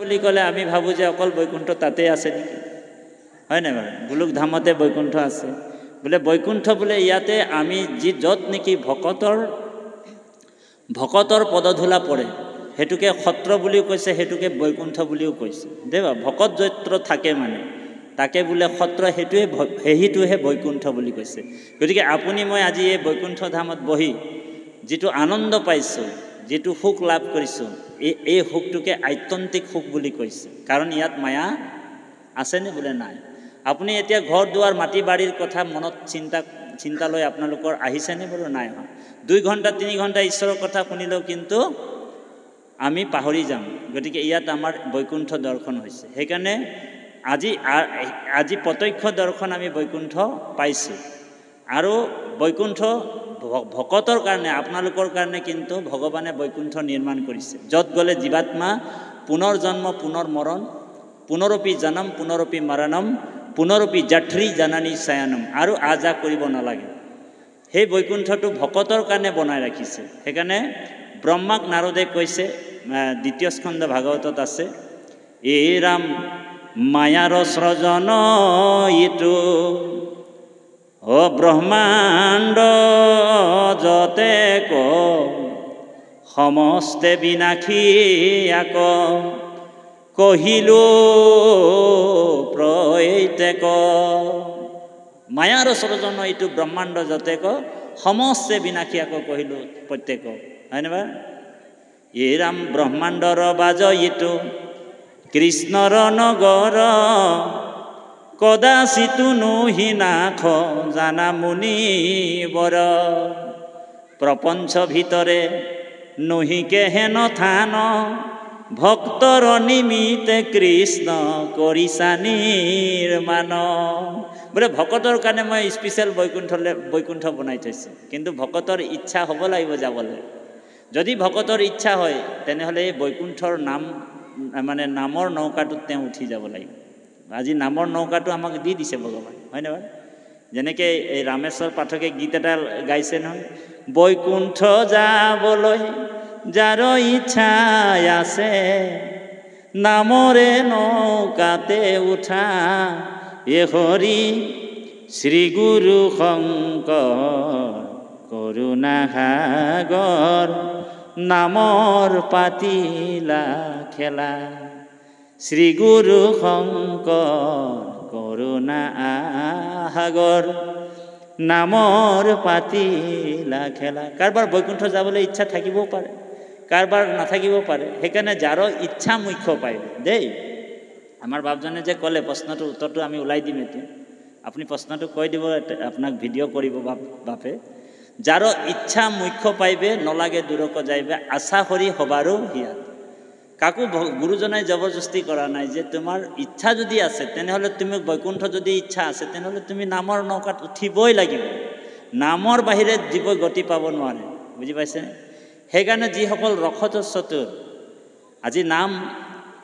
বুলি ক'লে আমি ভাবোঁ যে অকল বৈকুণ্ঠ তাতেই আছে নেকি, হয় নাই বাৰু? গোলোক ধামতে বৈকুণ্ঠ আছে বোলে। বৈকুণ্ঠ বোলে ইয়াতে আমি য'ত নেকি ভকতৰ পদধূলা পৰে সেইটোকে সত্ৰ বুলিও কৈছে, সেইটোকে বৈকুণ্ঠ বুলিও কৈছে দেৱা। ভকত যত্ৰ থাকে মানে তাকে বোলে সত্ৰ, সেইটোহে বৈকুণ্ঠ বুলি কৈছে। গতিকে আপুনি মই আজি এই বৈকুণ্ঠ ধামত বহি যিটো আনন্দ পাইছোঁ, যিটো সুখ লাভ কৰিছোঁ, এই সুখটোকে আত্যন্তিক সুখ বুলি কৈছে। কাৰণ ইয়াত মায়া আছেনে বোলে নাই। আপুনি এতিয়া ঘৰ দুৱাৰ মাটি বাৰীৰ কথা মনত চিন্তা লৈ আপোনালোকৰ আহিছেনে বোলো নাই অহা। 2 ঘণ্টা 3 ঘণ্টা ঈশ্বৰৰ কথা শুনিলেও কিন্তু আমি পাহৰি যাম। গতিকে ইয়াত আমাৰ বৈকুণ্ঠ দৰ্শন হৈছে। সেইকাৰণে আজি প্ৰত্যক্ষ দৰ্শন আমি বৈকুণ্ঠ পাইছোঁ। আৰু বৈকুণ্ঠ ভকতৰ কাৰণে, আপোনালোকৰ কাৰণে কিন্তু ভগৱানে বৈকুণ্ঠ নিৰ্মাণ কৰিছে, য'ত গ'লে জীৱাত্মা পুনৰ জন্ম পুনৰ মৰণ, পুনৰপি জনম পুনৰপি মৰণম, পুনৰপি জাঠ্ৰী জানানী শয়নম, আৰু আজা কৰিব নালাগে। সেই বৈকুণ্ঠটো ভকতৰ কাৰণে বনাই ৰাখিছে। সেইকাৰণে ব্ৰহ্মাক নাৰদে কৈছে, 2য় স্কন্ধ ভাগৱতত আছে, এই ৰাম মায়াৰ সৃজন ইটো ব্ৰহ্মাণ্ড যতে সমস্তে বিনাশী আক কহিলো প্ৰত্যেক। মায়াৰ সৃজন ইটো ব্ৰহ্মাণ্ড যতে সমস্তে বিনাশী আক কহিলো প্ৰত্যেক, হয়নে বা? এই ৰাম ব্ৰহ্মাণ্ডৰ বাজ ইটো কৃষ্ণৰ নগৰ, কদাচিতো নোহিনাখ জানা মুনি বৰ, প্ৰপঞ্চ ভিতৰে নহিকে হেন থান, ভক্তৰ নিমিতে কৃষ্ণ কৰিছা নিৰ্মাণ। বোলে ভকতৰ কাৰণে মই স্পেচিয়েল বৈকুণ্ঠ বনাই থৈছোঁ, কিন্তু ভকতৰ ইচ্ছা হ'ব লাগিব যাবলৈ। যদি ভকতৰ ইচ্ছা হয় তেনেহ'লে এই বৈকুণ্ঠৰ নামৰ নৌকাটোত তেওঁ উঠি যাব লাগিব। আজি নামৰ নৌকাটো আমাক দি দিছে ভগৱান, হয়নে বাৰু? যেনেকৈ এই ৰামেশ্বৰ পাঠকে গীত এটা গাইছে নহয়, বৈকুণ্ঠ যাবলৈ যাৰ ইচ্ছা আছে, নামৰে নৌকাতে উঠা এ হৰি শ্ৰী গুৰু শংকৰ কৰুণা সাগৰ, নামৰ পাতিলা খেলা, শ্ৰী গুৰু শংকৰ কৰুণা সাগৰ, নামৰ পাতিলা খেলা। কাৰোবাৰ বৈকুণ্ঠ যাবলৈ ইচ্ছা থাকিবও পাৰে, কাৰোবাৰ নাথাকিব পাৰে। সেইকাৰণে যাৰ ইচ্ছা মুখ্য পায় দেই। আমাৰ বাপজনে যে ক'লে প্ৰশ্নটোৰ উত্তৰটো আমি ওলাই দিম এতিয়া, আপুনি প্ৰশ্নটো কৈ দিব, আপোনাক ভিডিঅ' কৰিব বাপে। যাৰ ইচ্ছা মুখ্য পাইবে নলাগে দূৰক যাইবে, আশা কৰি হবাৰো হিয়াত। কাকো গুৰুজনাই জবৰদস্তি কৰা নাই যে তোমাৰ ইচ্ছা যদি আছে তেনেহ'লে তুমি বৈকুণ্ঠ যদি ইচ্ছা আছে তেনেহ'লে তুমি নামৰ নৌকাত উঠিবই লাগিব। নামৰ বাহিৰে জীৱ গতি পাব নোৱাৰে, বুজি পাইছে? সেইকাৰণে যিসকল ৰখত চতুৰ,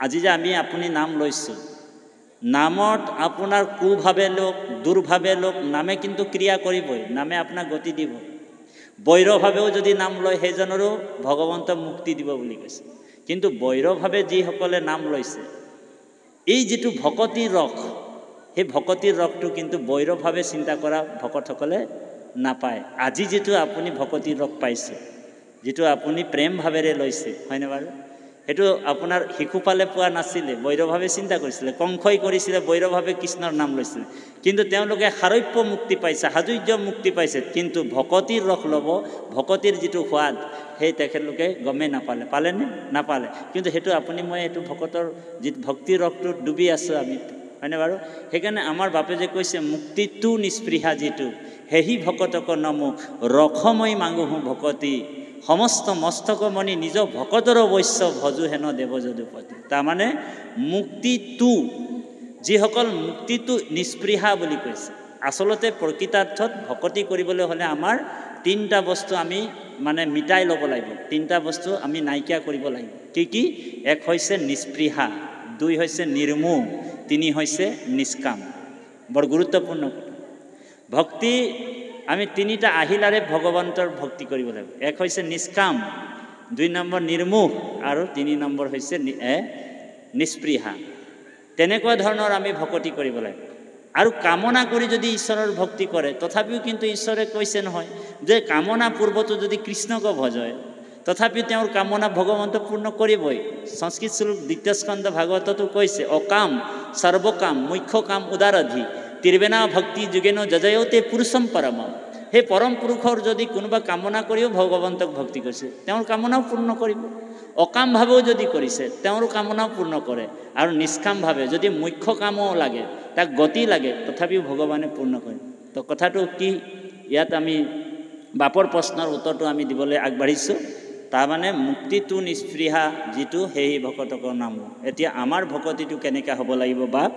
আজি যে আপুনি নাম লৈছোঁ, নামত আপোনাৰ কুভাৱে লোক দুৰ্ভাৱে লোক নামে কিন্তু ক্ৰিয়া কৰিবই, নামে আপোনাক গতি দিব। বৈৰভাৱেও যদি নাম লয় সেইজনৰো ভগৱন্ত মুক্তি দিব বুলি কৈছে। কিন্তু বৈৰভাৱে যিসকলে নাম লৈছে, এই যিটো ভকতিৰ ৰস, সেই ভকতিৰ ৰসটো কিন্তু বৈৰভাৱে চিন্তা কৰা ভকতসকলে নাপায়। আজি যিটো আপুনি ভকতিৰ ৰস পাইছে, যিটো আপুনি প্ৰেম ভাৱেৰে লৈছে, হয়নে বাৰু? সেইটো আপোনাৰ শিশুপালে পোৱা নাছিলে, বৈৰভাৱে চিন্তা কৰিছিলে, কংসই কৰিছিলে, বৈৰভাৱে কৃষ্ণৰ নাম লৈছিলে। কিন্তু তেওঁলোকে সাৰূপ্য মুক্তি পাইছে, সাজুৰ্য মুক্তি পাইছে। কিন্তু ভকতিৰ ৰস ল'ব, ভকতিৰ যিটো সোৱাদ, সেই তেখেতলোকে গমেই নাপালে। পালেনে? নাপালে। কিন্তু সেইটো আপুনি মই এইটো ভকতৰ যিটো ভক্তিৰ ৰসটোত ডুবি আছোঁ আমি, হয়নে বাৰু? সেইকাৰণে আমাৰ বাপে যে কৈছে মুক্তিটো নিস্পৃহা যিটো, সেহি ভকতক নমো ৰসময় মাঙুহো ভকতি, সমস্ত মস্তকমণি নিজ ভকতৰ অৱশ্য ভজু হেন দেৱ যদুপতি। তাৰমানে মুক্তিটো, যিসকল মুক্তিটো নিস্পৃহা বুলি কৈছে, আচলতে প্ৰকৃতাৰ্থত ভকতি কৰিবলৈ হ'লে আমাৰ 3টা বস্তু আমি মিটাই ল'ব লাগিব, 3টা বস্তু আমি নাইকিয়া কৰিব লাগিব। কি? 1 হৈছে নিস্পৃহা, 2 হৈছে নিৰ্মোহ, 3 হৈছে নিষ্কাম। বৰ গুৰুত্বপূৰ্ণ কথা। ভক্তি আমি 3টা আহিলাৰে ভগৱন্তৰ ভক্তি কৰিব লাগিব। 1 হৈছে নিষ্কাম, 2 নম্বৰ নিৰ্মোহ, আৰু 3 নম্বৰ হৈছে নিস্পৃহা তেনেকুৱা ধৰণৰ আমি ভকতি কৰিব লাগে। আৰু কামনা কৰি যদি ঈশ্বৰৰ ভক্তি কৰে তথাপিও কিন্তু ঈশ্বৰে কৈছে নহয় যে কামনা পূৰ্বতো যদি কৃষ্ণক ভজয় তথাপিও তেওঁৰ কামনা ভগৱন্ত পূৰ্ণ কৰিবই। সংস্কৃত শ্লোক 2 স্কন্ধ ভাগৱততো কৈছে অকাম সৰ্বকাম মুখ্য কাম উদাৰধি ত্ৰিবেণা ভক্তি যোগেন যজয়তে পুৰুষম পৰম। সেই পৰম পুৰুষৰ যদি কোনোবা কামনা কৰিও ভগৱন্তক ভক্তি কৰিছে তেওঁৰ কামনাও পূৰ্ণ কৰিব, অকামভাৱেও যদি কৰিছে তেওঁৰ কামনাও পূৰ্ণ কৰে, আৰু নিষ্কামভাৱে যদি মুখ্য কামো লাগে তাক গতি লাগে তথাপিও ভগৱানে পূৰ্ণ কৰে। তো কথাটো কি ইয়াত আমি বাপৰ প্ৰশ্নৰ উত্তৰটো আমি দিবলৈ আগবাঢ়িছোঁ। তাৰমানে মুক্তিটো নিস্পৃহা যিটো সেই ভকতকৰ নাম। এতিয়া আমাৰ ভকতিটো কেনেকৈ হ'ব লাগিব বাপ,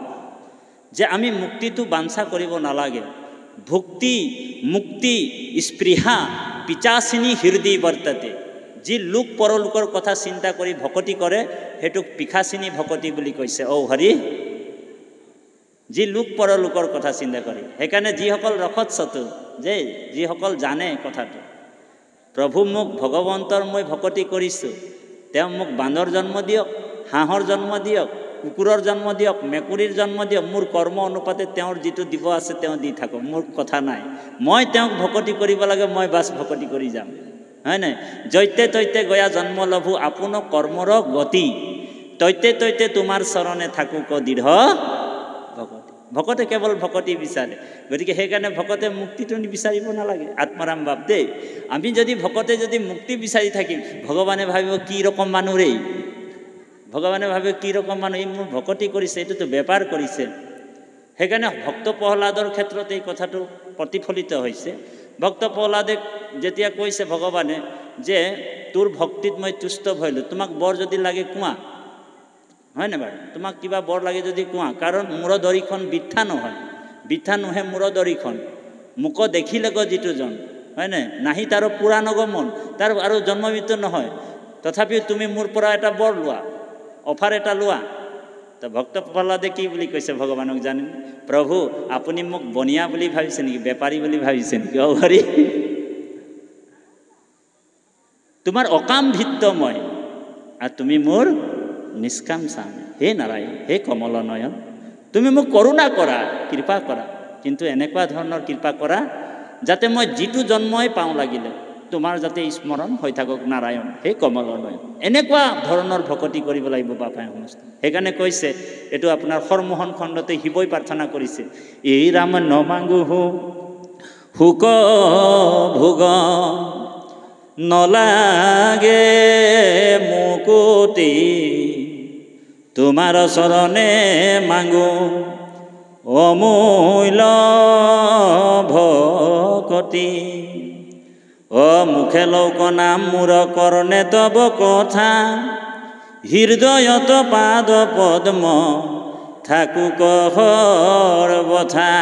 যে আমি মুক্তিটো বাঞ্ছা কৰিব নালাগে। ভক্তি মুক্তি স্পৃহা পিচাচিনী হৃদয় বৰ্ততে। যি লোক পৰলোকৰ কথা চিন্তা কৰি ভকতি কৰে সেইটোক পিশাচিনী ভকতি বুলি কৈছে। ঔ হৰি, যি লোক পৰলোকৰ কথা চিন্তা কৰে। সেইকাৰণে যিসকল ৰখত চতুৰ, যে যিসকল জানে কথাটো প্ৰভু মোক ভগৱন্তৰ মই ভকতি কৰিছোঁ, তেওঁ মোক বান্দৰ জন্ম দিয়ক, হাঁহৰ জন্ম দিয়ক, কুকুৰৰ জন্ম দিয়ক, মেকুৰীৰ জন্ম দিয়ক, মোৰ কৰ্ম অনুপাতে তেওঁৰ যিটো দিব আছে তেওঁ দি থাকক, মোৰ কথা নাই। মই তেওঁক ভকতি কৰিব লাগে, মই বাছ ভকতি কৰি যাম, হয় নাই? জৈতে তৈতে গয়া জন্ম লভু আপোন কৰ্মৰ গতি, তৈতে তৈতে তোমাৰ চৰণে থাকুক দৃঢ় ভকতি। ভকতে কেৱল ভকতি বিচাৰে। গতিকে সেইকাৰণে ভকতে মুক্তিটো বিচাৰিব নালাগে। আত্মাৰাম বাপ দেই, আমি যদি ভকতে যদি মুক্তি বিচাৰি থাকিম ভগৱানে ভাবিব কি ৰকম মানুহ ৰে, ভগৱানে ভাবে কি ৰকম মানুহ, এই মোৰ ভকতি কৰিছে, এইটোতো বেপাৰ কৰিছে। সেইকাৰণে ভক্ত প্ৰহ্লাদৰ ক্ষেত্ৰত এই কথাটো প্ৰতিফলিত হৈছে। ভক্ত প্ৰহ্লাদে যেতিয়া কৈছে ভগৱানে যে তোৰ ভক্তিত মই তুষ্ট ভৰিলোঁ, তোমাক বৰ যদি লাগে কোৱা, হয় নে বাৰু? তোমাক কিবা বৰ লাগে যদি কোৱা, কাৰণ মূৰ দৰিখন বৃথা নহয়, বৃথা নোহে মূৰ দৰিখন। মোক দেখিলে যিটো জন, হয় নে? নাহি তাৰ পুৰা নগমন, তাৰ আৰু জন্ম মৃত্যু নহয়, তথাপিও তুমি মোৰ পৰা এটা বৰ লোৱা, অফাৰ এটা লোৱা। তো ভক্ত প্ৰহ্লাদে কি বুলি কৈছে ভগৱানক জানে? প্ৰভু আপুনি মোক বনিয়া বুলি ভাবিছে নেকি, বেপাৰী বুলি ভাবিছে নেকি? অ হৰি, তোমাৰ অকাম ভিত্ত মই, আৰু তুমি মোৰ নিষ্কাম চাম। হে নাৰায়ণ, হে কমল নয়ন, তুমি মোক কৰোণা কৰা, কৃপা কৰা, কিন্তু এনেকুৱা ধৰণৰ কৃপা কৰা যাতে মই যিটো জন্মই পাওঁ লাগিলে তোমাৰ যাতে স্মৰণ হৈ থাকক নাৰায়ণ, হে কমল নয়ন। এনেকুৱা ধৰণৰ ভকতি কৰিব লাগিব বাপাই সমস্ত। সেইকাৰণে কৈছে, এইটো আপোনাৰ সৰমোহন খণ্ডতে শিৱই প্ৰাৰ্থনা কৰিছে, এই ৰাম নমাংগু হুক ভোগ নলাগে মুকুতি, তোমাৰ চৰণে মাংগো অমূল্য ভকতি। অ মুখে লৌক নাম মোৰ কৰ্ণে তব কথা, হৃদয়ত পাদ পদ্ম থাকুক সৰ্বথা।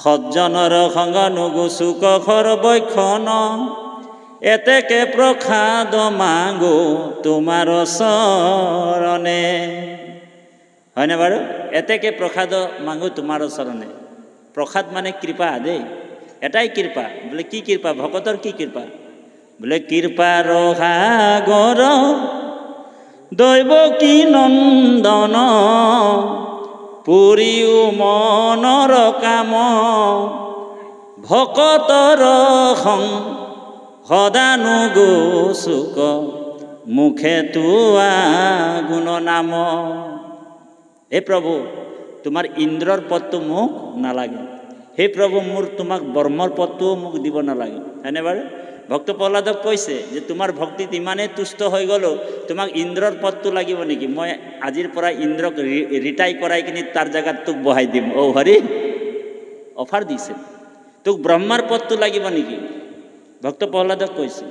সজ্জনৰ সংগ নুগুচুক সৰ্বক্ষণ, এতেকে প্ৰসাদ মাগো তোমাৰ চৰণে। হয়নে বাৰু? এতেকে প্ৰসাদ মাগো তোমাৰ চৰণে। প্ৰসাদ মানে কৃপা দেই, এটাই কৃপা। বোলে কি কৃপা? ভকতৰ কি কৃপা? বোলে কৃপাৰ সাগৰ দৈৱ কি নন্দন, পুৰিও মনৰ কাম, ভকতৰ সং সদানুগোচুক, মুখে তোৱা গুণ নাম। হে প্ৰভু তোমাৰ ইন্দ্ৰৰ পদটো মোক নালাগে, হে প্ৰভু মোৰ তোমাক ব্ৰহ্মৰ পদটোও মোক দিব নালাগে। হয়নে বাৰু? ভক্ত প্ৰহ্লাদক কৈছে যে তোমাৰ ভক্তিত ইমানেই তুষ্ট হৈ গ'লো, তোমাক ইন্দ্ৰৰ পদটো লাগিব নেকি? মই আজিৰ পৰা ইন্দ্ৰক ৰিটাই কৰাই কিনি তাৰ জেগাত তোক বহাই দিম। অ হৰি, অফাৰ দিছে। তোক ব্ৰহ্মাৰ পদটো লাগিব নেকি? ভক্ত প্ৰহ্লাদক কৈছে,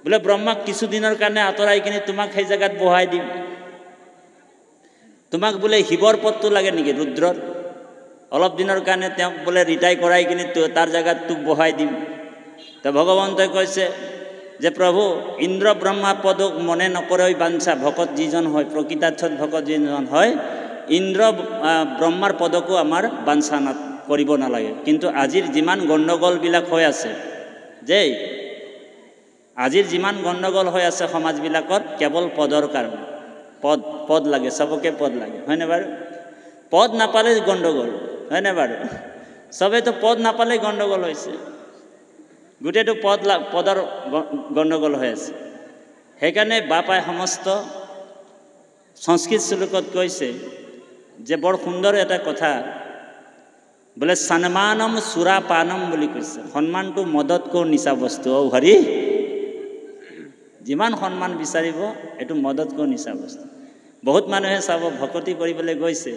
বোলে ব্ৰহ্মাক কিছুদিনৰ কাৰণে আঁতৰাই কিনি তোমাক সেই জেগাত বহাই দিম। তোমাক বোলে শিৱৰ পদটো লাগে নেকি? ৰুদ্ৰৰ অলপ দিনৰ কাৰণে তেওঁক বোলে ৰিটাই কৰাই কিনি তাৰ জেগাত তোক বহাই দিম। তো ভগৱন্তই কৈছে যে প্ৰভু ইন্দ্ৰ ব্ৰহ্মা পদক মনে নকৰে বাঞ্ছা, ভকত যিজন হয়, প্ৰকৃতাৰ্থত ভকত যিজন হয়, ইন্দ্ৰ ব্ৰহ্মাৰ পদকো আমাৰ বাঞ্ছা কৰিব নালাগে। কিন্তু আজিৰ যিমান গণ্ডগোলবিলাক হৈ আছে, যে আজিৰ যিমান গণ্ডগোল হৈ আছে সমাজবিলাকত কেৱল পদৰ কাৰণে, পদ পদ লাগে, চবকে পদ লাগে, হয়নে বাৰু? পদ নাপালে গণ্ডগোল, হয়নে বাৰু? চবেতো পদ নাপালে গণ্ডগোল হৈছে, গোটেইটো পদৰ গণ্ডগোল হৈ আছে। সেইকাৰণে বাপাই সমস্ত সংস্কৃত শ্লোকত কৈছে যে বৰ সুন্দৰ এটা কথা, বোলে সন্মানম সুৰাপানম বুলি কৈছে। সন্মানটো মদতকৈ নিচা বস্তু। অ হৰি, যিমান সন্মান বিচাৰিব এইটো মদতকৈ নিচা বস্তু। বহুত মানুহে চাব ভকতি কৰিবলৈ গৈছে,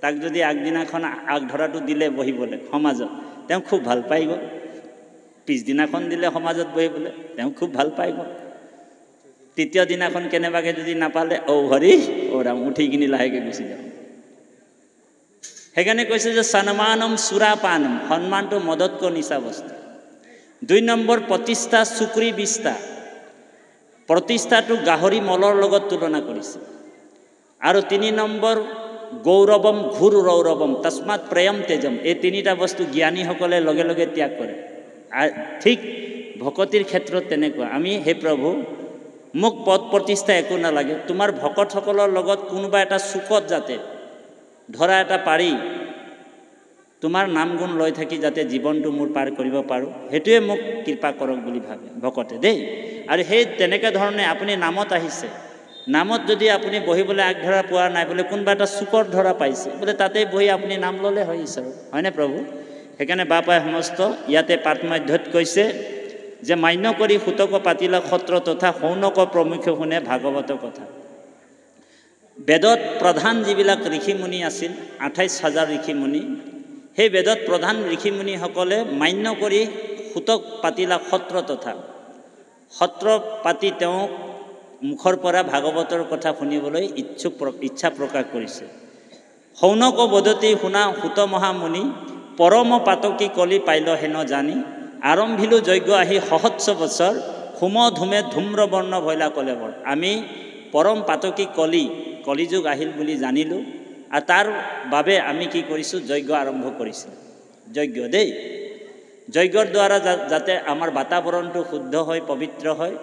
তাক যদি আগদিনাখন আগধৰাটো দিলে বহিবলৈ সমাজত, তেওঁ খুব ভাল পাই গ'ল। পিছদিনাখন দিলে সমাজত বহিবলৈ, তেওঁ খুব ভাল পাই গ'ল। তৃতীয় দিনাখন কেনেবাকৈ যদি নাপালে, অ হৰি অ ৰাম, উঠি কিনি লাহেকৈ গুচি যাব। সেইকাৰণে কৈছে যে সন্মানম সুৰাপানম, সন্মানটো মদতকৈ নিচা বস্তু। 2 নম্বৰ প্ৰতিষ্ঠা চুক্ৰী বিষ্ঠা, প্ৰতিষ্ঠাটো গাহৰি মলৰ লগত তুলনা কৰিছে। আৰু 3 নম্বৰ গৌৰৱম ঘোৰ ৰৌৰৱম তস্মাৎ প্ৰেয়ম তেজম, এই 3টা বস্তু জ্ঞানীসকলে লগে লগে ত্যাগ কৰে। ঠিক ভকতিৰ ক্ষেত্ৰত তেনেকুৱা। আমি হে প্ৰভু, মোক পদ প্ৰতিষ্ঠা একো নালাগে, তোমাৰ ভকতসকলৰ লগত কোনোবা এটা চুকত যাতে ধৰা এটা পাৰি তোমাৰ নাম গুণ লৈ থাকি যাতে জীৱনটো মোৰ পাৰ কৰিব পাৰোঁ, সেইটোৱে মোক কৃপা কৰক বুলি ভাবে ভকতে দেই। আৰু সেই তেনেকৈ ধৰণে আপুনি নামত আহিছে, নামত যদি আপুনি বহিবলৈ আগধৰা পোৱা নাই, বোলে কোনোবা এটা চুকৰ ধৰা পাইছে, বোলে তাতেই বহি আপুনি নাম ল'লে হয় ঈশ্বৰ, হয়নে প্ৰভু? সেইকাৰণে বাপাই সমস্ত ইয়াতে পাঠমাধ্যত কৈছে যে মান্য কৰি সুতক পাতিলা সত্ৰ তথা সৌনক প্ৰমুখ্য শুনে ভাগৱত কথা। বেদত প্ৰধান যিবিলাক ঋষিমুনি আছিল, 28,000 ঋষিমুনি, সেই বেদত প্ৰধান ঋষিমুনিসকলে মান্য কৰি সুতক পাতিলা সত্ৰ তথা, সত্ৰ পাতি তেওঁক মুখৰ পৰা ভাগৱতৰ কথা শুনিবলৈ ইচ্ছা প্ৰকাশ কৰিছে। সৌনক বদতি শুনা সুত মহামুনি, পৰম পাতকী কলি পাইল হেন জানি, আৰম্ভিলো যজ্ঞ আহি সহস্ৰ বছৰ, হোম ধুমে ধূম্ৰবৰ্ণ ভৈলা কলেবৰ। আমি পৰম পাতকী কলিযুগ আহিল বুলি জানিলোঁ, আৰু তাৰ বাবে আমি কি কৰিছোঁ, যজ্ঞ আৰম্ভ কৰিছোঁ। যজ্ঞ দেই, যজ্ঞৰ দ্বাৰা যাতে আমাৰ বাতাবৰণটো শুদ্ধ হয়, পবিত্ৰ হয়,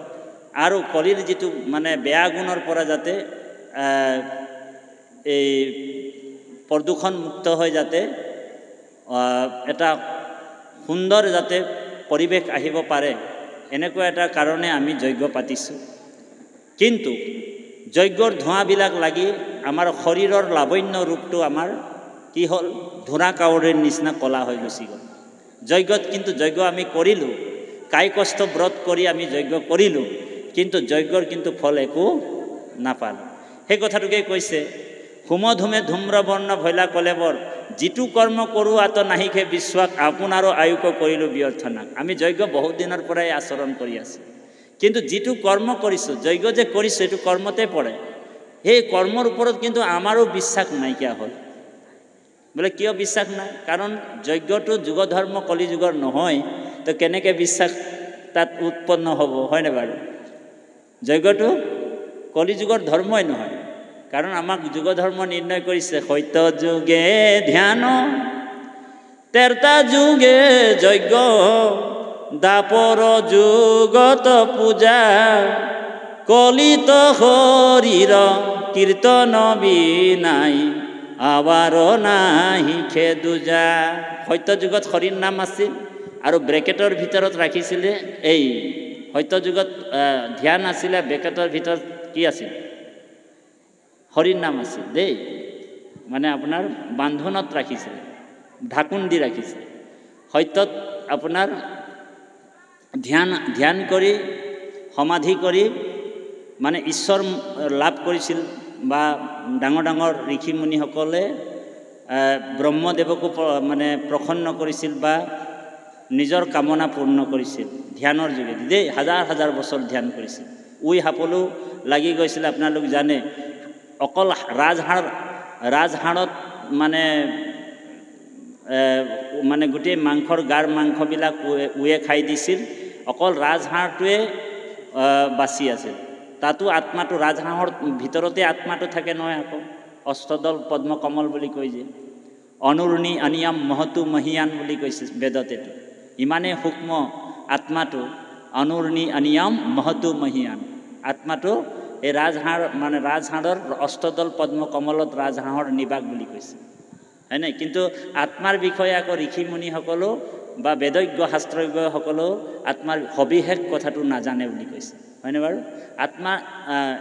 আৰু কলিৰ যিটো মানে বেয়া গুণৰ পৰা যাতে এই প্ৰদূষণমুক্ত হৈ যাতে এটা সুন্দৰ যাতে পৰিৱেশ আহিব পাৰে, এনেকুৱা এটা কাৰণে আমি যজ্ঞ পাতিছোঁ। কিন্তু যজ্ঞৰ ধোঁৱাবিলাক লাগি আমাৰ শৰীৰৰ লাৱণ্য ৰূপটো আমাৰ কি হ'ল, ধোঁৰা কাউৰীৰ নিচিনা ক'লা হৈ গুচি গ'ল। যজ্ঞত কিন্তু যজ্ঞ আমি কৰিলোঁ, কায় কষ্ট ব্ৰত কৰি আমি যজ্ঞ কৰিলোঁ, কিন্তু যজ্ঞৰ কিন্তু ফল একো নাপালোঁ। সেই কথাটোকে কৈছে, হোম ধুমে ধূম্ৰবৰ্ণ ভৈলা কলেবৰ, যিটো কৰ্ম কৰোঁ আত নাহিকে বিশ্বাস, আপোনাৰো আয়ুক কৰিলোঁ ব্যৰ্থ নাক। আমি যজ্ঞ বহুত দিনৰ পৰাই আচৰণ কৰি আছোঁ, কিন্তু যিটো কৰ্ম কৰিছোঁ, যজ্ঞ যে কৰিছোঁ এইটো কৰ্মতে পৰে, সেই কৰ্মৰ ওপৰত কিন্তু আমাৰো বিশ্বাস নাইকিয়া হ'ল। বোলে কিয় বিশ্বাস নাই? কাৰণ যজ্ঞটো যুগ ধৰ্ম কলিযুগৰ নহয়, তো কেনেকৈ বিশ্বাস তাত উৎপন্ন হ'ব, হয়নে বাৰু? যজ্ঞটো কলিযুগৰ ধৰ্মই নহয়, কাৰণ আমাক যুগ ধৰ্ম নিৰ্ণয় কৰিছে সত্য যুগে ধ্যান, তেৰতা যুগে যজ্ঞ, দাপৰ যুগত পূজা, কলিত হৰিৰ কীৰ্তন বিনাই, আৱাৰ নাহি খেদুজা। সত্য যুগত হৰিৰ নাম আছিল, আৰু ব্ৰেকেটৰ ভিতৰত ৰাখিছিলে, এই সত্য যুগত ধ্যান আছিলে, ব্ৰেকেটৰ ভিতৰত কি আছিল, হৰিৰ নাম আছিল দেই, মানে আপোনাৰ বান্ধোনত ৰাখিছিলে, ঢাকোন দি ৰাখিছিলে। সত্যত আপোনাৰ ধ্যান কৰি সমাধি কৰি মানে ঈশ্বৰ লাভ কৰিছিল, বা ডাঙৰ ডাঙৰ ঋষিমুনিসকলে ব্ৰহ্মদেৱকো মানে প্ৰসন্ন কৰিছিল, বা নিজৰ কামনা পূৰ্ণ কৰিছিল ধ্যানৰ যোগেদি দেই। হাজাৰ হাজাৰ বছৰ ধ্যান কৰিছিল, সাপলো লাগি গৈছিল। আপোনালোক জানে, অকল ৰাজহাড়ত মানে গোটেই মাংসৰ গাৰ মাংসবিলাক খাই দিছিল, অকল ৰাজহাড়টোৱে বাচি আছিল। তাতো আত্মাটো, ৰাজহাঁহৰ ভিতৰতে আত্মাটো থাকে নহয়, আকৌ অষ্টদল পদ্ম কমল বুলি কৈ যে, অনুৰণি অনিয়ম মহতু মহিয়ান বুলি কৈছে বেদত। এইটো ইমানেই সূক্ষ্ম আত্মাটো, অনুৰণি অনিয়ম মহতু মহিয়ান, আত্মাটো এই ৰাজহাঁড় মানে ৰাজহাঁড়ৰ অষ্টদল পদ্ম কমলত ৰাজহাঁহৰ নিবাস বুলি কৈছে, হয় নাই? কিন্তু আত্মাৰ বিষয়ে আকৌ ঋষিমুনিসকলেও বা বেদজ্ঞ শাস্ত্ৰজ্ঞসকলেও আত্মাৰ সবিশেষ কথাটো নাজানে বুলি কৈছে, হয়নে বাৰু? আত্মা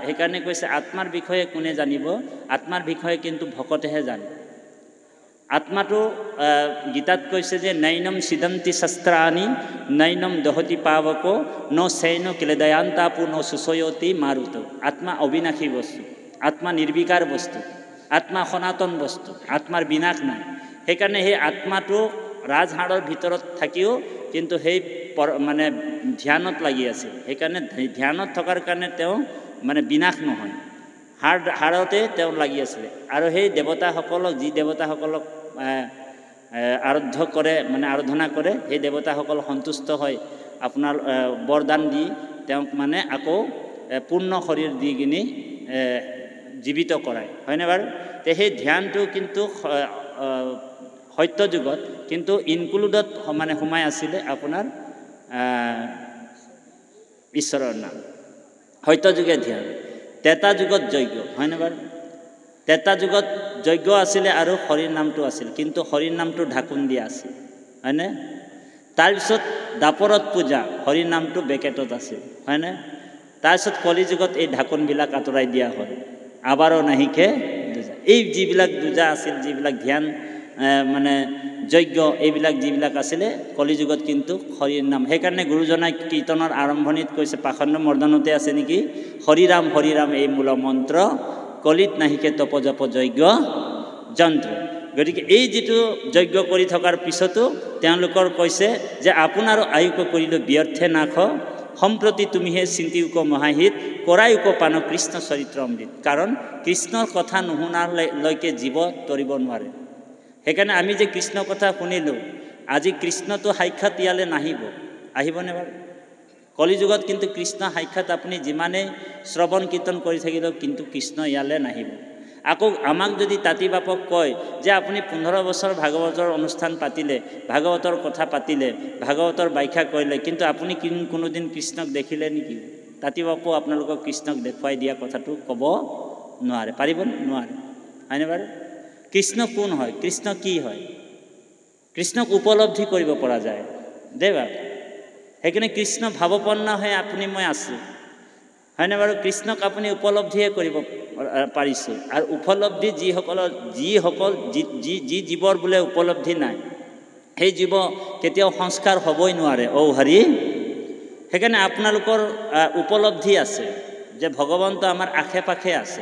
সেইকাৰণে কৈছে আত্মাৰ বিষয়ে কোনে জানিব? আত্মাৰ বিষয়ে কিন্তু ভকতেহে জানে। আত্মাটো গীতাত কৈছে যে নৈনম সিদন্তি শস্ত্ৰাণি নৈনম দহতি পাৱক ন শৈন ক্লেদয়ান্তাপু ন সুশয়তি মাৰুত। আত্মা অবিনাশী বস্তু, আত্মা নিৰ্বিকাৰ বস্তু, আত্মা সনাতন বস্তু, আত্মাৰ বিনাশ নাই। সেইকাৰণে সেই আত্মাটো ৰাজহাঁড়ৰ ভিতৰত থাকিও কিন্তু সেই মানে ধ্যানত লাগি আছে। সেইকাৰণে ধ্যানত থকাৰ কাৰণে তেওঁ মানে বিনাশ নহয়, হাড়তে তেওঁ লাগি আছিলে। আৰু সেই দেৱতাসকলক, যি দেৱতাসকলক আৰাধ্য কৰে মানে আৰাধনা কৰে, সেই দেৱতাসকল সন্তুষ্ট হয় আপোনাৰ বৰদান দি তেওঁক মানে আকৌ পূৰ্ণ শৰীৰ দি কিনি জীৱিত কৰায়, হয়নে বাৰু? তে সেই ধ্যানটো কিন্তু সত্য যুগত কিন্তু ইনক্লুডত মানে সোমাই আছিলে আপোনাৰ ঈশ্বৰৰ নাম। সত্য যুগে ধ্যান, তেতা যুগত যজ্ঞ, হয়নে বাৰু? তেতা যুগত যজ্ঞ আছিলে আৰু হৰিৰ নামটো আছিল, কিন্তু হৰিৰ নামটো ঢাকোন দিয়া আছিল, হয়নে? তাৰপিছত দাপৰত পূজা, হৰিৰ নামটো বেকেটত আছিল, হয়নে? তাৰপিছত কলি যুগত এই ঢাকোনবিলাক আঁতৰাই দিয়া হ'ল, আবাৰো নাহিকে দূজা। এই যিবিলাক দূজা আছিল, যিবিলাক ধ্যান মানে যজ্ঞ এইবিলাক যিবিলাক আছিলে কলি যুগত কিন্তু হৰিৰ নাম। সেইকাৰণে গুৰুজনাই কীৰ্তনৰ আৰম্ভণিত কৈছে, পাখণ্ড মৰ্দনতে আছে নেকি, হৰিৰাম হৰিৰাম এই মূল মন্ত্ৰ, কলিত নাহিকে তপ জপ যজ্ঞ যন্ত্ৰ। গতিকে এই যিটো যজ্ঞ কৰি থকাৰ পিছতো তেওঁলোকৰ কৈছে যে আপোনাৰো আয়ুক কৰিলোঁ ব্যৰ্থে নাশ, সম্প্ৰতি তুমিহে চিন্তিউক মহাহিত, কৰায়ুক পান কৃষ্ণ চৰিত্ৰ অমৃত। কাৰণ কৃষ্ণৰ কথা নুশুনালৈকে জীৱ তৰিব নোৱাৰে। সেইকাৰণে আমি যে কৃষ্ণৰ কথা শুনিলোঁ, আজি কৃষ্ণটো সাক্ষাৎ ইয়ালৈ নাহিব, আহিবনে বাৰু? কলিযুগত কিন্তু কৃষ্ণ সাক্ষাৎ আপুনি যিমানেই শ্ৰৱণ কীৰ্তন কৰি থাকিলেও কিন্তু কৃষ্ণ ইয়ালৈ নাহিব। আকৌ আমাক যদি তাঁতি বাপক কয় যে আপুনি 15 বছৰ ভাগৱতৰ অনুষ্ঠান পাতিলে, ভাগৱতৰ কথা পাতিলে, ভাগৱতৰ ব্যাখ্যা কৰিলে, কিন্তু আপুনি কোনোদিন কৃষ্ণক দেখিলে নেকি? তাঁতি বাপু আপোনালোকক কৃষ্ণক দেখুৱাই দিয়া কথাটো ক'ব নোৱাৰে, পাৰিবনে? নোৱাৰে, হয়নে বাৰু? কৃষ্ণ কোন হয়? কৃষ্ণ কি হয়? কৃষ্ণক উপলব্ধি কৰিব পৰা যায় দেই বাৰু। সেইকাৰণে কৃষ্ণ ভাৱপন্ন হৈ আপুনি মই আছোঁ, হয়নে বাৰু? কৃষ্ণক আপুনি উপলব্ধিয়ে কৰিব পাৰিছোঁ। আৰু উপলব্ধি যিসকল যি জীৱৰ বোলে উপলব্ধি নাই, সেই জীৱ কেতিয়াও সংস্কাৰ হ'বই নোৱাৰে, ঔ হৰি। সেইকাৰণে আপোনালোকৰ উপলব্ধি আছে যে ভগৱন্ত আমাৰ আশে পাশে আছে,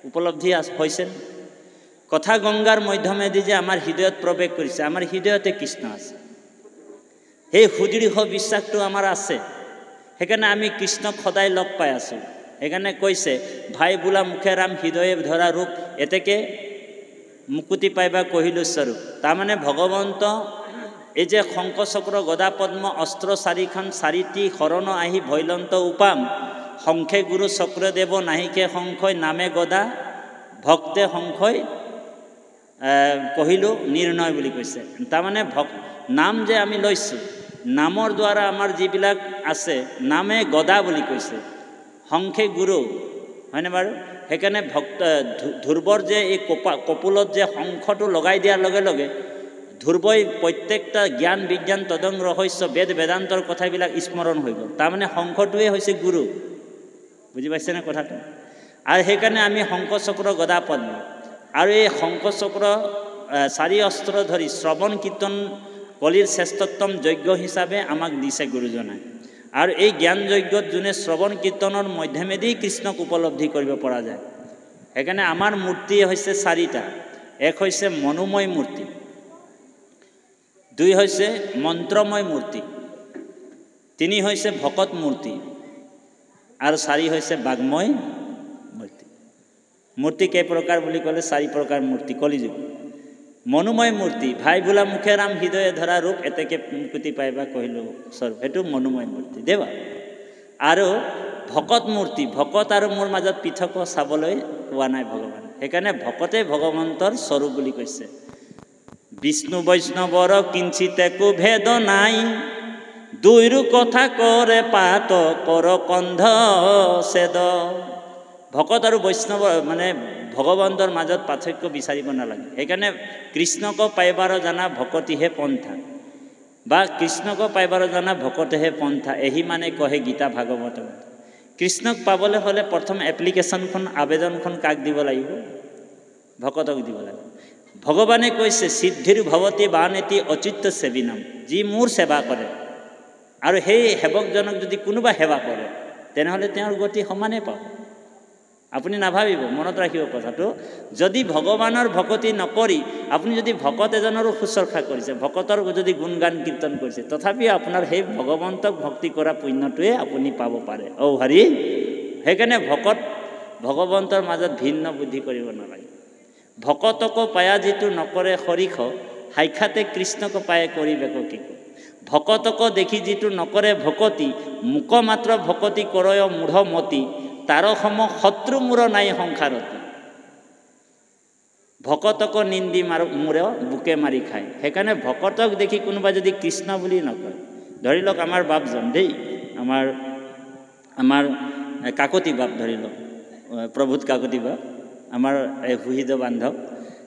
উপলব্ধি হৈছে। কথা গংগাৰ মাধ্যমেদি যে আমাৰ হৃদয়ত প্ৰৱেশ কৰিছে, আমাৰ হৃদয়তে কৃষ্ণ আছে, সেই সুদৃঢ় বিশ্বাসটো আমাৰ আছে। সেইকাৰণে আমি কৃষ্ণক সদায় লগ পাই আছোঁ। সেইকাৰণে কৈছে ভাই বোলা মুখে ৰাম হৃদয়ে ধৰা ৰূপ, এতেকে মুকুতি পাইবা কহিলো স্বৰূপ। তাৰমানে ভগৱন্ত এই যে শংখ চক্ৰ গদা পদ্ম অস্ত্ৰ চাৰিখন, চাৰিটি শৰণ আহি ভৈলন্ত উপাম, শংখে গুৰু চক্ৰদেৱ নাহিকে শংখই, নামে গদা ভক্তে শংখই কহিলো নিৰ্ণয় বুলি কৈছে। তাৰমানে নাম যে আমি লৈছোঁ, নামৰ দ্বাৰা আমাৰ যিবিলাক আছে, নামে গদা বুলি কৈছে, শংখে গুৰু, হয়নে বাৰু? সেইকাৰণে ধ্ৰুৱৰ যে এই কপোলত যে শংখটো লগাই দিয়াৰ লগে লগে ধ্ৰুৱই প্ৰত্যেকটা জ্ঞান বিজ্ঞান তদং ৰহস্য বেদ বেদান্তৰ কথাবিলাক স্মৰণ হৈ গ'ল। তাৰমানে শংখটোৱে হৈছে গুৰু, বুজি পাইছেনে কথাটো? আৰু সেইকাৰণে আমি শংখ চক্ৰ গদা পদ্ম আৰু এই শংখ চক্ৰ চাৰি অস্ত্ৰ ধৰি শ্ৰৱণ কীৰ্তন কলিৰ শ্ৰেষ্ঠতম যজ্ঞ হিচাপে আমাক দিছে গুৰুজনাই। আৰু এই জ্ঞান যজ্ঞত যোনে শ্ৰৱণ কীৰ্তনৰ মাধ্যমেদি কৃষ্ণক উপলব্ধি কৰিব পৰা যায়। সেইকাৰণে আমাৰ মূৰ্তি হৈছে চাৰিটা। এক হৈছে মনোময় মূৰ্তি, দুই হৈছে মন্ত্ৰময় মূৰ্তি, তিনি হৈছে ভকত মূৰ্তি, আৰু চাৰি হৈছে বাগ্ময় মূৰ্তি। মূৰ্তি কেই প্ৰকাৰ বুলি ক'লে 4 প্ৰকাৰ মূৰ্তি কলিযুগ। মনোময় মূৰ্তি, ভাই বোলা মুখে ৰাম হৃদয়ে ধৰা ৰূপ, এতেকে মুকুতি পাইবা কহিলো স্বৰূপ, সেইটো মনোময় মূৰ্তি দেৱা। আৰু ভকত মূৰ্তি, ভকত আৰু মোৰ মাজত পৃথক চাবলৈ পোৱা নাই ভগৱান। সেইকাৰণে ভকতে ভগৱন্তৰ স্বৰূপ বুলি কৈছে। বিষ্ণু বৈষ্ণৱৰ কিঞ্চিতেকো ভেদ নাই, দুইৰো কথা কৰে পাত কৰ কন্ধ ছেদ। ভকত আৰু বৈষ্ণৱ মানে ভগৱন্তৰ মাজত পাৰ্থক্য বিচাৰিব নালাগে। সেইকাৰণে কৃষ্ণক পাইবাৰ জানা ভকতিহে পন্থা বা কৃষ্ণক পাইবাৰ জানা ভকতেহে পন্থা, এহি মানে কহে গীতা ভাগৱত। কৃষ্ণক পাবলৈ হ'লে প্ৰথম এপ্লিকেশ্যনখন আবেদনখন কাক দিব লাগিব? ভকতক দিব লাগিব। ভগৱানে কৈছে সিদ্ধিৰ ভৱতী বানেতি অচিত্ত সেৱিনাম, যি মোৰ সেৱা কৰে আৰু সেই সেৱকজনক যদি কোনোবা সেৱা কৰে তেনেহ'লে তেওঁৰ গতি সমানে পাব। আপুনি নাভাবিব, মনত ৰাখিব কথাটো, যদি ভগৱানৰ ভকতি নকৰি আপুনি যদি ভকত এজনৰো শুশ্ৰূষা কৰিছে, ভকতৰ যদি গুণগান কীৰ্তন কৰিছে, তথাপিও আপোনাৰ সেই ভগৱন্তক ভক্তি কৰা পুণ্যটোৱে আপুনি পাব পাৰে। ঔ হৰি। সেইকাৰণে ভগৱন্তৰ মাজত ভিন্ন বুদ্ধি কৰিব নালাগে। ভকতকো পায়া যিটো নকৰে সৰিষ, সাক্ষাতে কৃষ্ণক পায়ে কৰিবেক কি। ভকতক দেখি যিটো নকৰে ভকতি, মুক মাত্ৰ ভকতি কৰয় মূঢ় মতি, তাৰ সম শত্ৰু মূৰ নাই সংসাৰতি। ভকতক নিন্দি মূৰে বুকে মাৰি খায়। সেইকাৰণে ভকতক দেখি কোনোবা যদি কৃষ্ণ বুলি নকয়, ধৰি লওক আমাৰ বাপজন দেই, আমাৰ কাকতি বাপ ধৰি লওক, প্ৰভূত কাকতি বাপ, আমাৰ সুহিদ বান্ধৱ,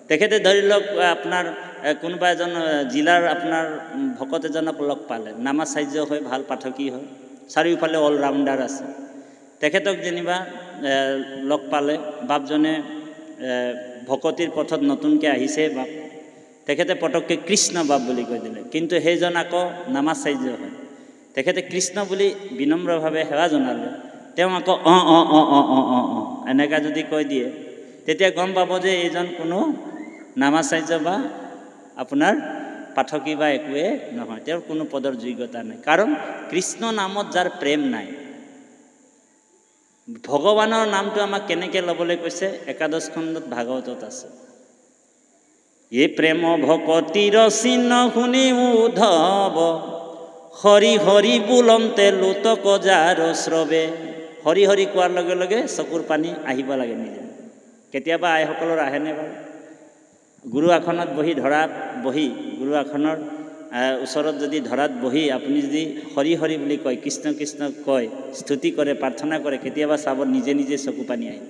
তেখেতে ধৰি লওক আপোনাৰ কোনোবা এজন জিলাৰ আপোনাৰ ভকত এজনক লগ পালে, নামাচাৰ্য হয়, ভাল পাঠকী হয়, চাৰিওফালে অলৰাউণ্ডাৰ আছে। তেখেতক যেনিবা লগ পালে, বাপজনে ভকতিৰ পথত নতুনকৈ আহিছে বাপ, তেখেতে পটককৈ কৃষ্ণ বাপ বুলি কৈ দিলে, কিন্তু সেইজন আকৌ নামাচাৰ্য হয়। তেখেতে কৃষ্ণ বুলি বিনম্ৰভাৱে সেৱা জনালে, তেওঁ আকৌ এনেকৈ যদি কৈ দিয়ে তেতিয়া গম পাব যে এইজন কোনো নামাচাৰ্য বা আপোনাৰ পাঠকী বা একোৱে নহয়, তেওঁৰ কোনো পদৰ যোগ্যতা নাই। কাৰণ কৃষ্ণ নামত যাৰ প্ৰেম নাই, ভগৱানৰ নামটো আমাক কেনেকৈ ল'বলৈ কৈছে, একাদশ খণ্ডত ভাগৱতত আছে। এই প্ৰেম ভকতিৰ চিহ্ন শুনি উদ্ধৱ, হৰি হৰি বোলন্তে লোতক যাৰ শ্ৰৱে। হৰি হৰি কোৱাৰ লগে লগে চকুৰ পানী আহিব লাগে নিজে। কেতিয়াবা আইসকলৰ আহেনে বাৰু? গুৰু আসনত বহি গুৰু আসনৰ ওচৰত যদি ধৰাত বহি আপুনি যদি হৰি হৰি বুলি কয়, কৃষ্ণ কৃষ্ণ কয়, স্তুতি কৰে, প্ৰাৰ্থনা কৰে, কেতিয়াবা চাব নিজে নিজে চকু পানী আহে।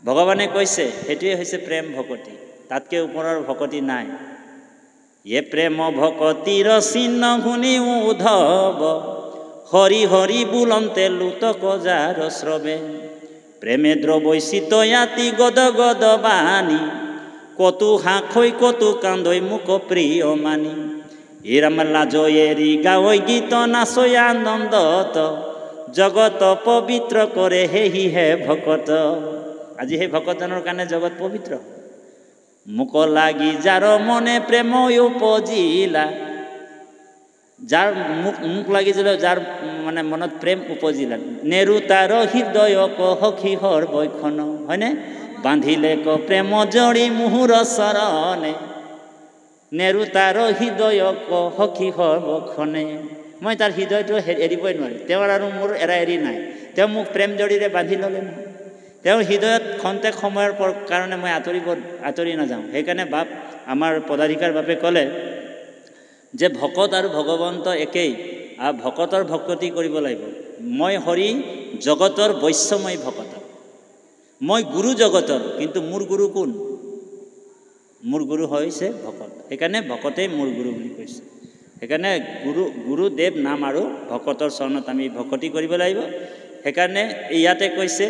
ভগৱানে কৈছে সেইটোৱে হৈছে প্ৰেম ভকতি, তাতকৈ ওপৰৰ ভকতি নাই। এ প্ৰেম ভকতিৰ চিহ্ন শুনি উদ্ধৱ, হৰি হৰি বোলন্তে লোতক যাৰ শ্ৰৱে। প্ৰেমে দ্ৰবৈচিত ইয়াতি গদ গদ বাণী, কতো হাঁখৈ কতো কান্দৈ মোক প্ৰিয় মানি। এৰাম লাজৈ এৰি গাৱৈ গীত নাচৈ আনন্দত, জগত পবিত্ৰ কৰে সেহি হে ভকত। আজি সেই ভকতজনৰ কাৰণে জগত পবিত্ৰ। মোক লাগি যাৰ মনে প্ৰেম উপজিলা, যাৰ মোক লাগিছিল, যাৰ মানে মনত প্ৰেম উপজিলা, নেৰু তাৰ হৃদয়ক সখী সৰ্বক্ষণ, হয়নে? বান্ধিলে ক প্ৰেম জৰি মুহুৰ চৰণে, নেৰু তাৰ হৃদয়ক সখী সৰ্বক্ষণে। মই তাৰ হৃদয়টো এৰিবই নোৱাৰিম, তেওঁৰ আৰু মোৰ এৰা এৰি নাই। তেওঁ মোক প্ৰেম জৰিৰে বান্ধি ল'লে নহয়, তেওঁৰ হৃদয়ত খন্তেক সময়ৰ কাৰণে মই আঁতৰি নাযাওঁ। সেইকাৰণে বাপ আমাৰ পদাধিকাৰ বাপে ক'লে যে ভকত আৰু ভগৱন্ত একেই, আৰু ভকতৰ ভকতি কৰিব লাগিব। মই হৰি জগতৰ বৈশ্যময় ভকত, মই গুৰু জগতৰ, কিন্তু মোৰ গুৰু কোন? মোৰ গুৰু হৈছে ভকত। সেইকাৰণে ভকতেই মোৰ গুৰু বুলি কৈছে। সেইকাৰণে গুৰুদেৱ নাম আৰু ভকতৰ চৰণত আমি ভকতি কৰিব লাগিব। সেইকাৰণে ইয়াতে কৈছে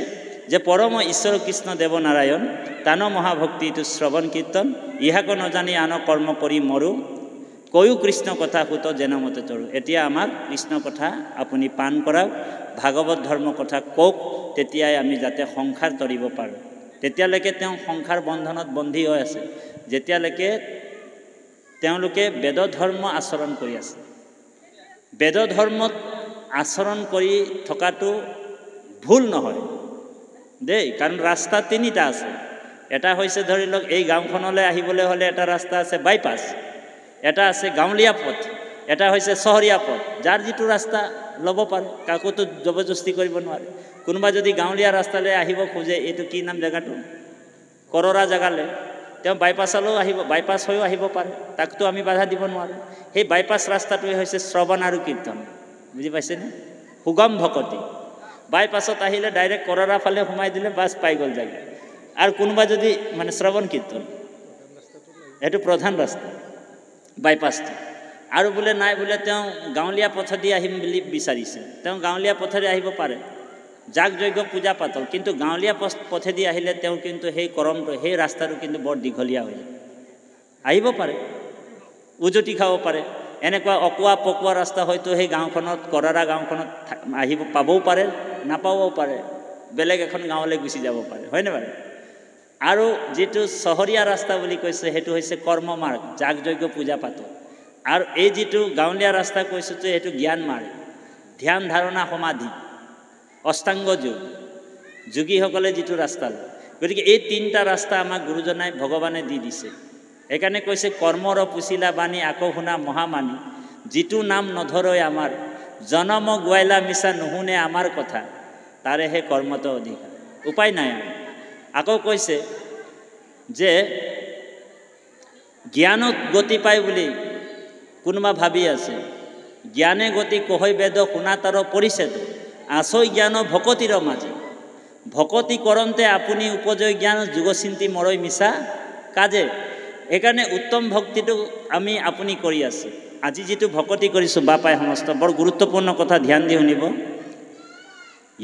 যে পৰম ঈশ্বৰ কৃষ্ণ দেৱ নাৰায়ণ, তান মহাভক্তিটো শ্ৰৱণ কীৰ্তন, ইহাকো নজানি আন কৰ্ম কৰি মৰো, কৈও কৃষ্ণ কথা সুত যেনমতে তৰো। এতিয়া আমাক কৃষ্ণ কথা আপুনি পাণ কৰাওক, ভাগৱত ধৰ্ম কথা কওক, তেতিয়াই আমি যাতে সংসাৰ তৰিব পাৰোঁ। তেতিয়ালৈকে তেওঁ সংসাৰ বন্ধনত বন্দী হৈ আছে, যেতিয়ালৈকে তেওঁলোকে বেদ ধৰ্ম আচৰণ কৰি আছে। বেদ ধৰ্মত আচৰণ কৰি থকাটো ভুল নহয় দেই, কাৰণ ৰাস্তা তিনিটা আছে। এটা হৈছে ধৰি লওক এই গাঁওখনলৈ আহিবলৈ হ'লে এটা ৰাস্তা আছে বাইপাছ, এটা আছে গাঁৱলীয়া পথ, এটা হৈছে চহৰীয়া পথ। যাৰ যিটো ৰাস্তা ল'ব পাৰে, কাকোতো জবৰদস্তি কৰিব নোৱাৰে। কোনোবা যদি গাঁৱলীয়া ৰাস্তালৈ আহিব খোজে, এইটো কি নাম জেগাটো, কৰৰা জেগালৈ, তেওঁ বাইপাছলৈও আহিব, বাইপাছ হৈও আহিব পাৰে, তাকতো আমি বাধা দিব নোৱাৰোঁ। সেই বাইপাছ ৰাস্তাটোৱে হৈছে শ্ৰৱণ আৰু কীৰ্তন, বুজি পাইছেনে? সুগম ভকতি। বাইপাছত আহিলে ডাইৰেক্ট কৰৰা ফালে সোমাই দিলে বাছ পাই গ'ল জাগা। আৰু কোনোবা যদি মানে শ্ৰৱণ কীৰ্তন এইটো প্ৰধান ৰাস্তা বাইপাছটো। আৰু বোলে নাই বোলে তেওঁ গাঁৱলীয়া পথেদি আহিম বুলি বিচাৰিছে, তেওঁ গাঁৱলীয়া পথেদি আহিব পাৰে, যাগ যজ্ঞ পূজা পাতল, কিন্তু গাঁৱলীয়া পথেদি আহিলে তেওঁ কিন্তু সেই কৰমটো সেই ৰাস্তাটো কিন্তু বৰ দীঘলীয়া হৈ যায়। আহিব পাৰে, উজুতি খাব পাৰে, এনেকুৱা অকোৱা পকোৱা ৰাস্তা হয়তো সেই গাঁওখনত কৰাৰা গাঁওখনত আহিব পাবও পাৰে, নাপাবও পাৰে, বেলেগ এখন গাঁৱলৈ গুচি যাব পাৰে, হয়নে বাৰু? আৰু যিটো চহৰীয়া ৰাস্তা বুলি কৈছে সেইটো হৈছে কৰ্মমাৰ্গ, যাগ যজ্ঞ পূজা পাতল। আৰু এই যিটো গাঁৱলীয়া ৰাস্তা কৈছোঁ যে সেইটো জ্ঞান মাৰ্গ, ধ্যান ধাৰণা সমাধি, অষ্টাংগ যোগ, যোগীসকলে যিটো ৰাস্তা লয়। গতিকে এই তিনিটা ৰাস্তা আমাক গুৰুজনাই ভগৱানে দি দিছে। সেইকাৰণে কৈছে কৰ্মৰ পুচিলা বাণী আকৌ শুনা মহামানী, যিটো নাম নধৰৈ আমাৰ, জনম গোৱাইলা মিছা নুশুনে আমাৰ কথা, তাৰেহে কৰ্মত অধিকাৰ। উপায় নাই। আকৌ কৈছে যে জ্ঞানত গতি পায় বুলি কোনোবা ভাবি আছে, জ্ঞানে গতি কহৈ বেদ শুনা তাৰ পৰিছেদ, আছৈ জ্ঞান ভকতিৰ মাজে, ভকতি কৰন্তে আপুনি উপজয় জ্ঞান যুগচিন্তি মৰৈ মিছা কাজে। সেইকাৰণে উত্তম ভক্তিটো আপুনি কৰি আছে। আজি যিটো ভকতি কৰিছোঁ বাপাই সমস্ত বৰ গুৰুত্বপূৰ্ণ কথা ধ্যান দি শুনিব।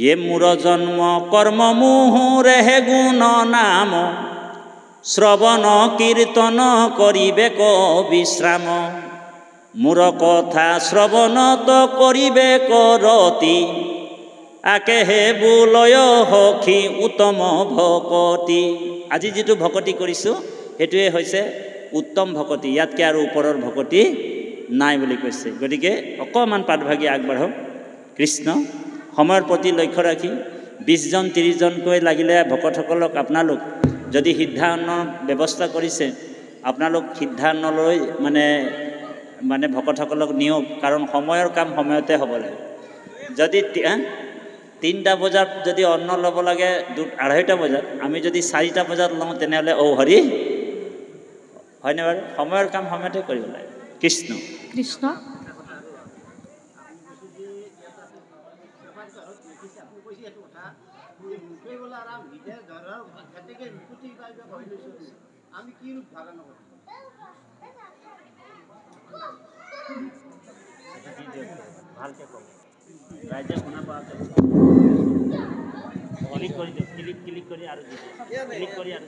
ইয়ে মূৰ জন্ম কৰ্ম মুহুৰেহে গুণ নাম, শ্ৰৱণ কীৰ্তন কৰিবে ক বিশ্ৰাম, মূৰ কথা শ্ৰৱণত কৰিবে কৰতি, আকেহে বোলয় সখী উত্তম ভকতি। আজি যিটো ভকতি কৰিছোঁ সেইটোৱে হৈছে উত্তম ভকতি, ইয়াতকৈ আৰু ওপৰৰ ভকতি নাই বুলি কৈছে। গতিকে অকণমান পাঠভাগি আগবাঢ়ক। কৃষ্ণ সময়ৰ প্ৰতি লক্ষ্য ৰাখি 20 জন 30 জনকৈ লাগিলে ভকতসকলক আপোনালোক যদি সিদ্ধান্নৰ ব্যৱস্থা কৰিছে, আপোনালোক সিদ্ধান্ত লৈ মানে ভকতসকলক নিয়ক, কাৰণ সময়ৰ কাম সময়তে হ'ব লাগে। যদি 3টা বজাত যদি অন্ন ল'ব লাগে 2:30 বজাত, আমি যদি 4টা বজাত লওঁ তেনেহ'লে হৰি হয়নে বাৰু? সময়ৰ কাম সময়তে কৰিব লাগে। কৃষ্ণ কৃষ্ণ। ভালকে কওক, ৰাইজে শুনা পাওঁতে ক্লিক কৰি দিয়ক, ক্লিক কৰি আৰু ক্লিক কৰি আৰু